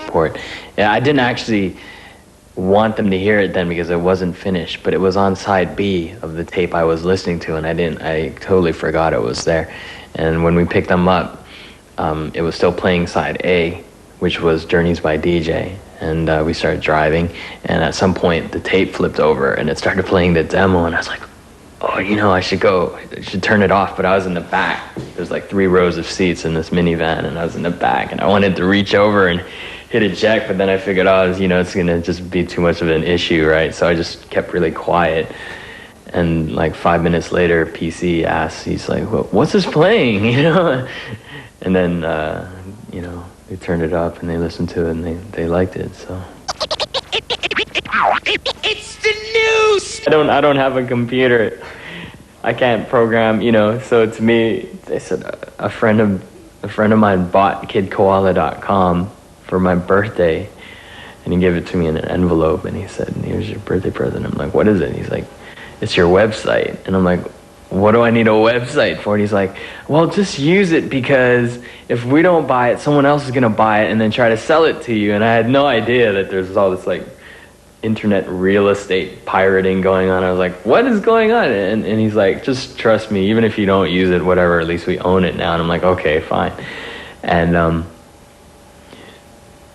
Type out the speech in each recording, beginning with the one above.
report. Yeah, I didn't actually want them to hear it then because it wasn't finished, but it was on side B of the tape I was listening to, and I totally forgot it was there. And when we picked them up, it was still playing side A, which was Journeys by DJ. And we started driving, and at some point the tape flipped over and it started playing the demo, and I was like, oh, you know, I should turn it off. But I was in the back. There's like 3 rows of seats in this minivan, and I was in the back, and I wanted to reach over and hit eject, but then I figured, you know, it's gonna just be too much of an issue, right? So I just kept really quiet. And like 5 minutes later, PC asks, he's like, what's this playing, you know? And then, you know, they turned it up and they listened to it and they liked it, so. It's the news! I don't have a computer. I can't program, you know, so to me, they said a friend of mine bought kidkoala.com for my birthday, and he gave it to me in an envelope, and he said, here's your birthday present. I'm like, what is it? And he's like, it's your website. And I'm like, what do I need a website for? And he's like, well, just use it, because if we don't buy it, someone else is gonna buy it and then try to sell it to you. And I had no idea that there's all this like internet real estate pirating going on. I was like, what is going on? And he's like, just trust me, even if you don't use it, whatever, at least we own it now. And I'm like, okay, fine. And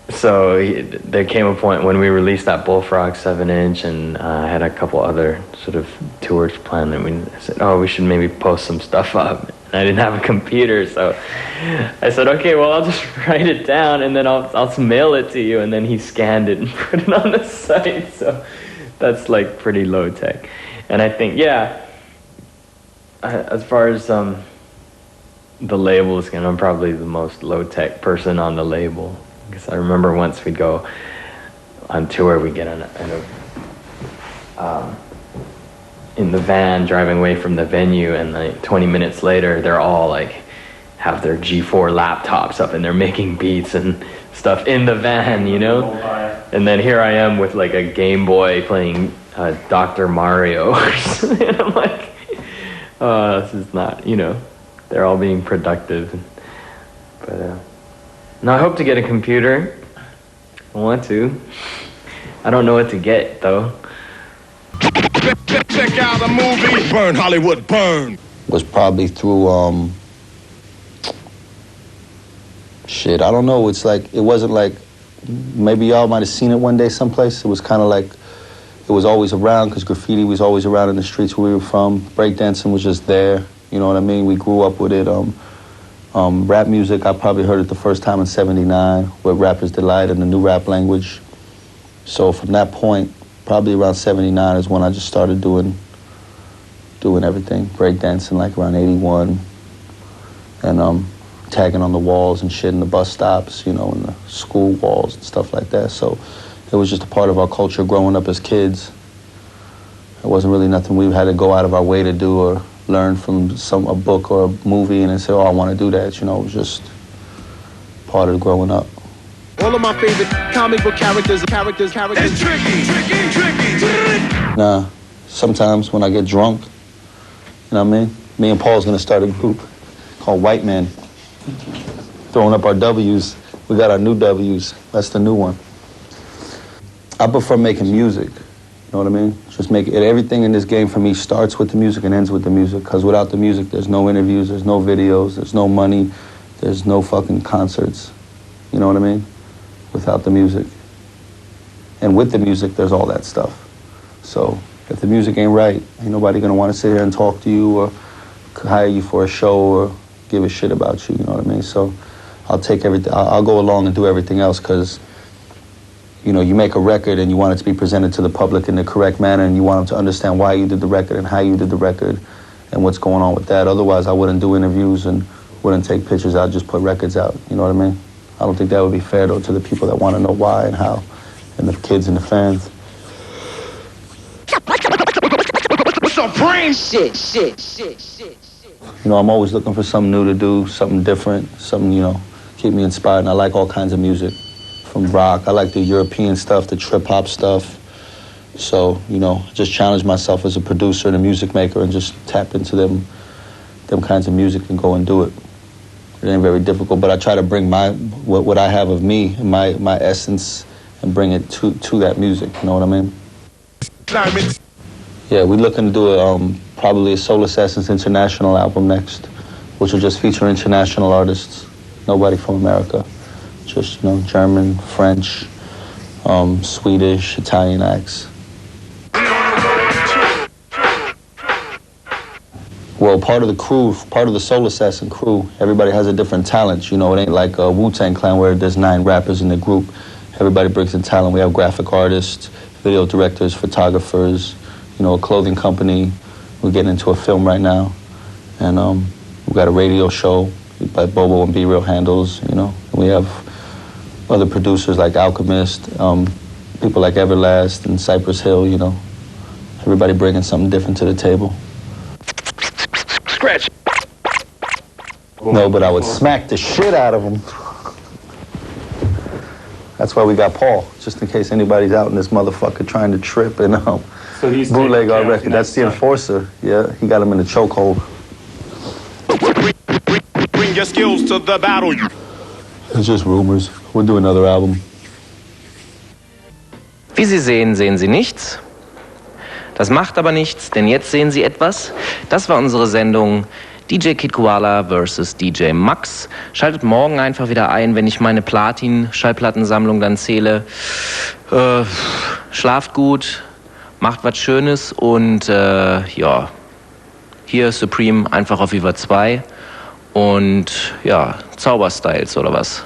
so there came a point when we released that Bullfrog 7-inch, and I had a couple other sort of tours planned, and we said, oh, we should maybe post some stuff up. And I didn't have a computer, so I said, okay, well, I'll just write it down, and then I'll mail it to you. And then he scanned it and put it on the site, so that's like pretty low tech. And I think, yeah, as far as the label is concerned, I'm probably the most low tech person on the label. Because I remember once we'd go on tour, we'd get in the van driving away from the venue, and like 20 minutes later, they're all like have their G4 laptops up and they're making beats and stuff in the van, you know? And then here I am with like a Game Boy playing Dr. Mario. And I'm like, oh, this is not, you know, they're all being productive. But now I hope to get a computer. I want to. I don't know what to get though. Check out the movie Burn Hollywood Burn. Was probably through shit, I don't know. It's like, it wasn't like, maybe y'all might have seen it one day someplace. It was kind of like, it was always around, because graffiti was always around in the streets where we were from. Breakdancing was just there, you know what I mean? We grew up with it. Rap music, I probably heard it the first time in '79 with Rapper's Delight and the new rap language. So from that point, probably around '79 is when I just started doing everything, breakdancing, like around '81, and tagging on the walls and shit in the bus stops, you know, in the school walls and stuff like that. So it was just a part of our culture growing up as kids. It wasn't really nothing we had to go out of our way to do or learn from a book or a movie and then say, oh, I want to do that. You know, it was just part of growing up. All of my favorite comic book characters. It's tricky. Nah, sometimes when I get drunk, you know what I mean? Me and Paul's gonna start a group called White Men, throwing up our W's. We got our new W's. That's the new one. I prefer making music. You know what I mean? Just make it. Everything in this game for me starts with the music and ends with the music. Because without the music, there's no interviews, there's no videos, there's no money, there's no fucking concerts. You know what I mean? Without the music. And with the music, there's all that stuff. So if the music ain't right, ain't nobody gonna want to sit here and talk to you or hire you for a show or give a shit about you. You know what I mean? So I'll take everything. I'll go along and do everything else, because you know, you make a record and you want it to be presented to the public in the correct manner, and you want them to understand why you did the record and how you did the record and what's going on with that. Otherwise, I wouldn't do interviews and wouldn't take pictures. I'd just put records out. You know what I mean? I don't think that would be fair, though, to the people that want to know why and how, and the kids and the fans. Supreme shit. You know, I'm always looking for something new to do, something different, something, you know, keep me inspired. And I like all kinds of music. From rock, I like the European stuff, the trip-hop stuff. So, you know, just challenge myself as a producer and a music maker and just tap into them kinds of music and go and do it. It ain't very difficult, but I try to bring what I have of me, my essence, and bring it to that music. You know what I mean? Yeah, we're looking to do probably a Soul Assassins International album next, which will just feature international artists. Nobody from America, just German, French, Swedish, Italian acts. Well, part of the crew, part of the Soul Assassin crew, everybody has a different talent. It ain't like a Wu-Tang Clan where there's 9 rappers in the group. Everybody brings in talent. We have graphic artists, video directors, photographers, a clothing company. We're getting into a film right now. And we got a radio show by Bobo and B-Real handles, And we have other producers like Alchemist, people like Everlast and Cypress Hill, Everybody bringing something different to the table. Scratch. No, but I would smack the shit out of him. That's why we got Paul, just in case anybody's out in this motherfucker trying to trip and So he's bootleg our record. That's the enforcer. Yeah, he got him in the chokehold. Bring your skills to the battle. It's just rumors. We'll do another album. Wie Sie sehen, sehen Sie nichts. Das macht aber nichts, denn jetzt sehen Sie etwas. Das war unsere Sendung DJ Kid Koala vs. DJ Max. Schaltet morgen einfach wieder ein, wenn ich meine Platin-Schallplattensammlung dann zähle. Schlaft gut, macht was Schönes und ja, hier Supreme einfach auf Viva Zwei und ja, Zauberstyles oder was?